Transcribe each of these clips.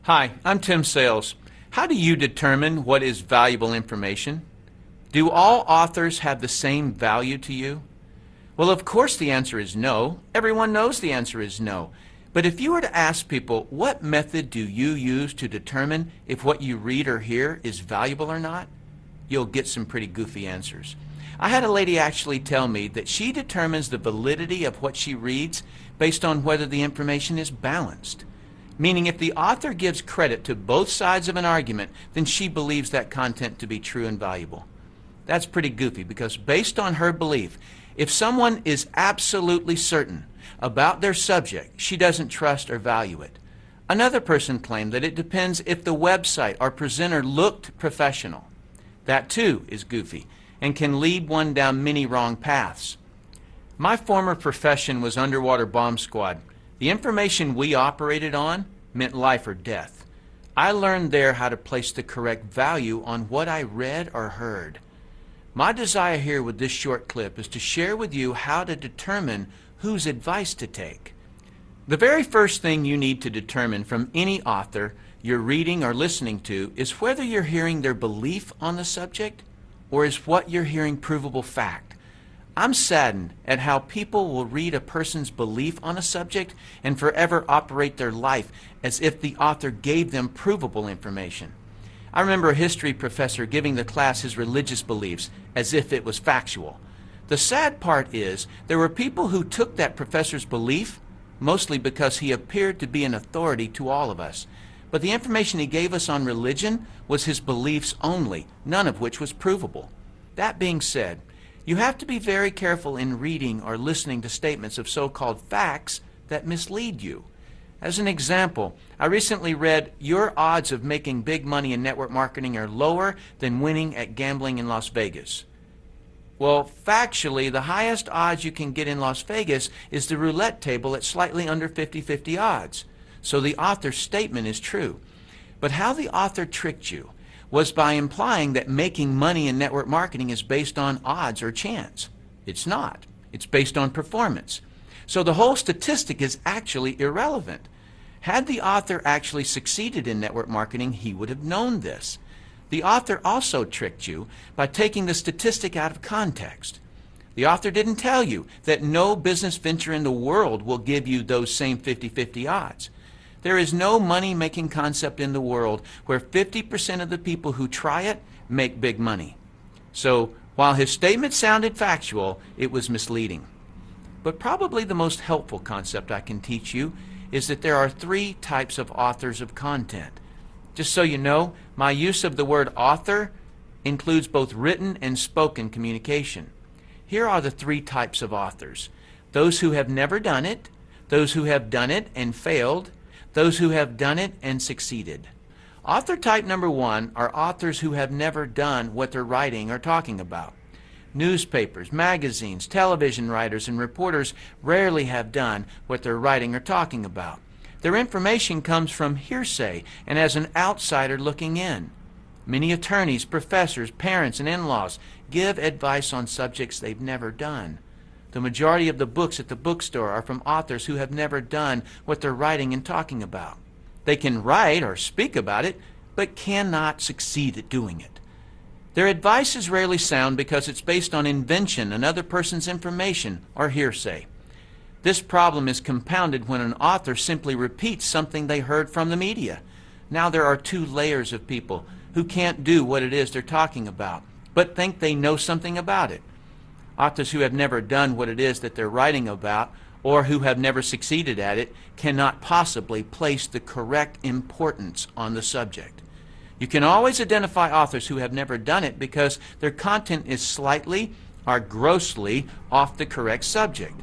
Hi, I'm Tim Sales. How do you determine what is valuable information? Do all authors have the same value to you? Well, of course the answer is no. Everyone knows the answer is no. But if you were to ask people, what method do you use to determine if what you read or hear is valuable or not? You'll get some pretty goofy answers. I had a lady actually tell me that she determines the validity of what she reads based on whether the information is balanced. Meaning if the author gives credit to both sides of an argument, then she believes that content to be true and valuable. That's pretty goofy because based on her belief, if someone is absolutely certain about their subject, she doesn't trust or value it. Another person claimed that it depends if the website or presenter looked professional. That too is goofy and can lead one down many wrong paths. My former profession was underwater bomb squad. The information we operated on meant life or death. I learned there how to place the correct value on what I read or heard. My desire here with this short clip is to share with you how to determine whose advice to take. The very first thing you need to determine from any author you're reading or listening to is whether you're hearing their belief on the subject or is what you're hearing provable fact. I'm saddened at how people will read a person's belief on a subject and forever operate their life as if the author gave them provable information. I remember a history professor giving the class his religious beliefs as if it was factual. The sad part is there were people who took that professor's belief mostly because he appeared to be an authority to all of us. But the information he gave us on religion was his beliefs only, none of which was provable. That being said, you have to be very careful in reading or listening to statements of so-called facts that mislead you. As an example, I recently read, your odds of making big money in network marketing are lower than winning at gambling in Las Vegas. Well, factually, the highest odds you can get in Las Vegas is the roulette table at slightly under 50-50 odds. So the author's statement is true. But how the author tricked you was by implying that making money in network marketing is based on odds or chance. It's not. It's based on performance. So the whole statistic is actually irrelevant. Had the author actually succeeded in network marketing, he would have known this. The author also tricked you by taking the statistic out of context. The author didn't tell you that no business venture in the world will give you those same 50-50 odds. There is no money-making concept in the world where 50% of the people who try it make big money. So while his statement sounded factual, it was misleading. But probably the most helpful concept I can teach you is that there are three types of authors of content. Just so you know, my use of the word author includes both written and spoken communication. Here are the three types of authors: those who have never done it, those who have done it and failed, those who have done it and succeeded. Author type number one are authors who have never done what they're writing or talking about. Newspapers, magazines, television writers, and reporters rarely have done what they're writing or talking about. Their information comes from hearsay and as an outsider looking in. Many attorneys, professors, parents, and in-laws give advice on subjects they've never done. The majority of the books at the bookstore are from authors who have never done what they're writing and talking about. They can write or speak about it, but cannot succeed at doing it. Their advice is rarely sound because it's based on invention, another person's information, or hearsay. This problem is compounded when an author simply repeats something they heard from the media. Now there are two layers of people who can't do what it is they're talking about, but think they know something about it. Authors who have never done what it is that they're writing about or who have never succeeded at it cannot possibly place the correct importance on the subject. You can always identify authors who have never done it because their content is slightly or grossly off the correct subject.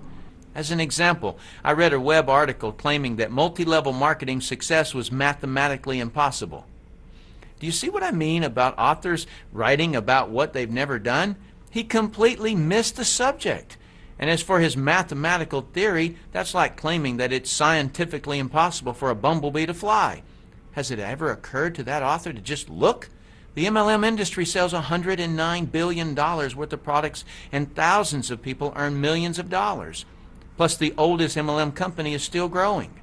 As an example, I read a web article claiming that multi-level marketing success was mathematically impossible. Do you see what I mean about authors writing about what they've never done? He completely missed the subject. And as for his mathematical theory, that's like claiming that it's scientifically impossible for a bumblebee to fly. Has it ever occurred to that author to just look? The MLM industry sells $109 billion worth of products and thousands of people earn millions of dollars. Plus the oldest MLM company is still growing.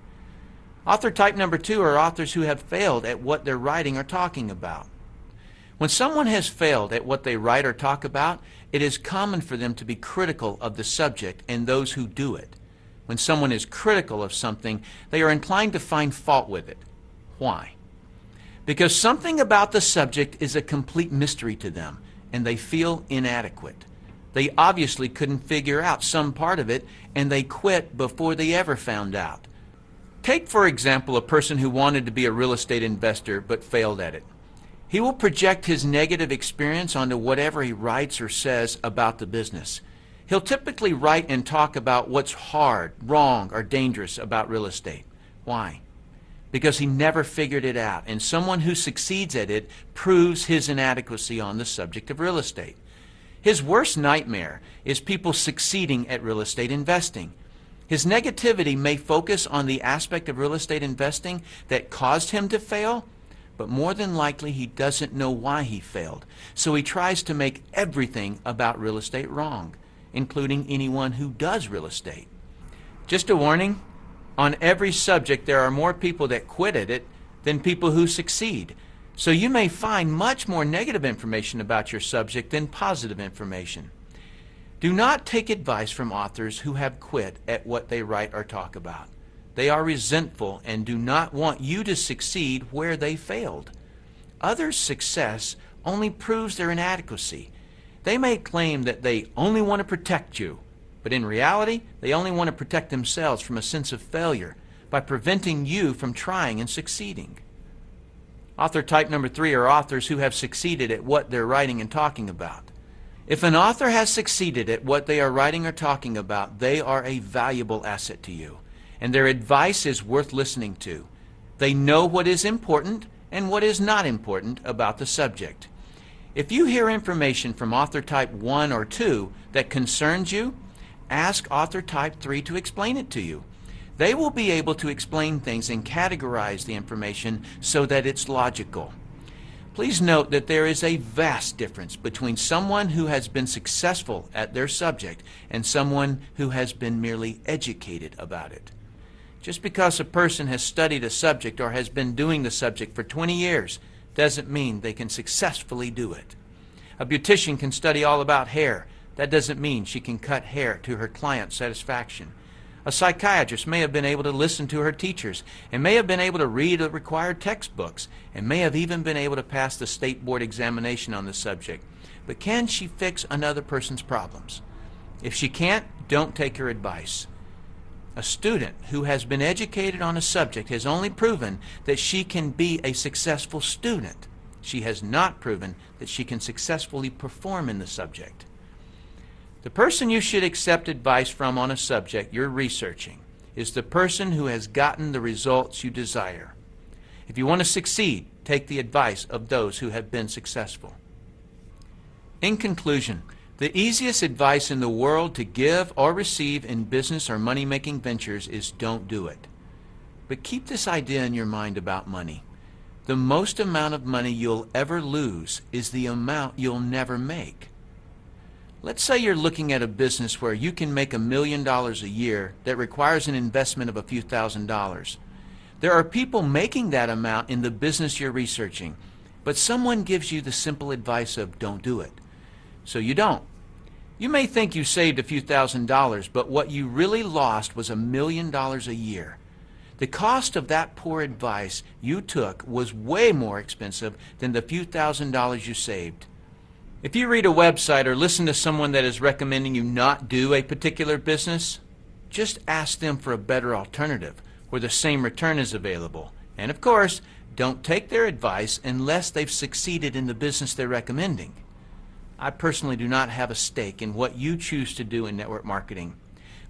Author type number 2 are authors who have failed at what they're writing or talking about. When someone has failed at what they write or talk about, it is common for them to be critical of the subject and those who do it. When someone is critical of something, they are inclined to find fault with it. Why? Because something about the subject is a complete mystery to them, and they feel inadequate. They obviously couldn't figure out some part of it, and they quit before they ever found out. Take, for example, a person who wanted to be a real estate investor but failed at it. He will project his negative experience onto whatever he writes or says about the business. He'll typically write and talk about what's hard, wrong, or dangerous about real estate. Why? Because he never figured it out, and someone who succeeds at it proves his inadequacy on the subject of real estate. His worst nightmare is people succeeding at real estate investing. His negativity may focus on the aspect of real estate investing that caused him to fail, but more than likely he doesn't know why he failed, so he tries to make everything about real estate wrong, including anyone who does real estate. Just a warning, on every subject there are more people that quit at it than people who succeed. So you may find much more negative information about your subject than positive information. Do not take advice from authors who have quit at what they write or talk about. They are resentful and do not want you to succeed where they failed. Others' success only proves their inadequacy. They may claim that they only want to protect you, but in reality, they only want to protect themselves from a sense of failure by preventing you from trying and succeeding. Author type number 3 are authors who have succeeded at what they're writing and talking about. If an author has succeeded at what they are writing or talking about, they are a valuable asset to you, and their advice is worth listening to. They know what is important and what is not important about the subject. If you hear information from author type 1 or 2 that concerns you, ask author type 3 to explain it to you. They will be able to explain things and categorize the information so that it's logical. Please note that there is a vast difference between someone who has been successful at their subject and someone who has been merely educated about it. Just because a person has studied a subject or has been doing the subject for 20 years doesn't mean they can successfully do it. A beautician can study all about hair. That doesn't mean she can cut hair to her client's satisfaction. A psychiatrist may have been able to listen to her teachers and may have been able to read the required textbooks and may have even been able to pass the state board examination on the subject. But can she fix another person's problems? If she can't, don't take her advice. A student who has been educated on a subject has only proven that she can be a successful student. She has not proven that she can successfully perform in the subject. The person you should accept advice from on a subject you're researching is the person who has gotten the results you desire. If you want to succeed, take the advice of those who have been successful. In conclusion, the easiest advice in the world to give or receive in business or money-making ventures is don't do it. But keep this idea in your mind about money. The most amount of money you'll ever lose is the amount you'll never make. Let's say you're looking at a business where you can make $1 million a year that requires an investment of a few $1,000s. There are people making that amount in the business you're researching, but someone gives you the simple advice of don't do it. So you don't. You may think you saved a few $1,000s, but what you really lost was $1 million a year. The cost of that poor advice you took was way more expensive than the few $1,000s you saved. If you read a website or listen to someone that is recommending you not do a particular business, just ask them for a better alternative where the same return is available. And of course, don't take their advice unless they've succeeded in the business they're recommending. I personally do not have a stake in what you choose to do in network marketing.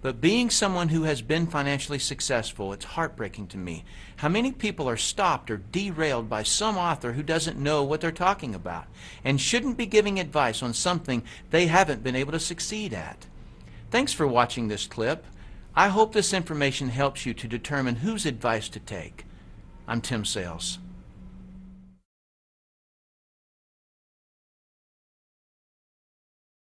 But being someone who has been financially successful, it's heartbreaking to me how many people are stopped or derailed by some author who doesn't know what they're talking about and shouldn't be giving advice on something they haven't been able to succeed at. Thanks for watching this clip. I hope this information helps you to determine whose advice to take. I'm Tim Sales.